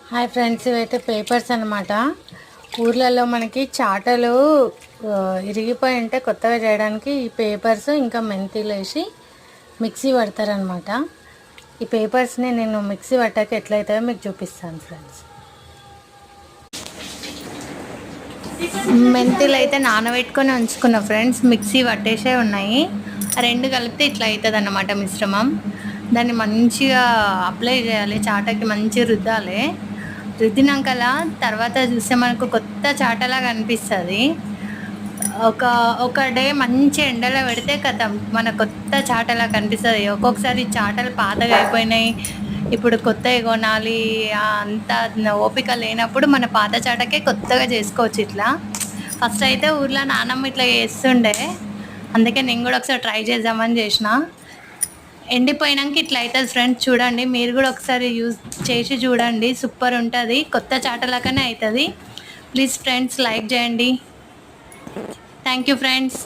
Hi friends, ఇవైతే papers అనమాట. ఊర్లలో మనకి చాటలు ఇరిగిపోయి ఉంటే కొత్తగా చేయడానికి ఈ పేపర్స్ ఇంకా మెంతులు వేసి మిక్సీ పడతారనమాట. ఈ పేపర్స్ని నేను మిక్సీ పట్టాక ఎట్లయితాయో మీకు చూపిస్తాను ఫ్రెండ్స్. మెంతులు అయితే నానబెట్టుకొని ఉంచుకున్న ఫ్రెండ్స్, మిక్సీ పట్టేసే ఉన్నాయి. రెండు కలిపితే ఇట్లా అవుతుంది అన్నమాట మిశ్రమం. దాన్ని మంచిగా అప్లై చేయాలి, చాటకి మంచిగా రుద్దాలి. రుద్దినాకలా తర్వాత చూస్తే మనకు కొత్త చాటలాగా అనిపిస్తుంది. ఒక డే మంచి ఎండలో పెడితే కథం మన కొత్త చాటలా కనిపిస్తుంది. ఒక్కొక్కసారి చాటలు పాతగా అయిపోయినాయి, ఇప్పుడు కొత్తవి కొనాలి అంత ఓపిక లేనప్పుడు మన పాత చాటకే కొత్తగా చేసుకోవచ్చు. ఇట్లా ఫస్ట్ అయితే ఊర్లో నానమ్మ ఇట్లా చేస్తుండే, అందుకే నేను కూడా ఒకసారి ట్రై చేద్దామని చేసిన. ఎండిపోయినాక ఇట్లా అవుతుంది ఫ్రెండ్స్. చూడండి, మీరు కూడా ఒకసారి యూజ్ చేసి చూడండి, సూపర్ ఉంటుంది, కొత్త చాటలాగానే అవుతుంది. ప్లీజ్ ఫ్రెండ్స్ లైక్ చేయండి. Thank you friends.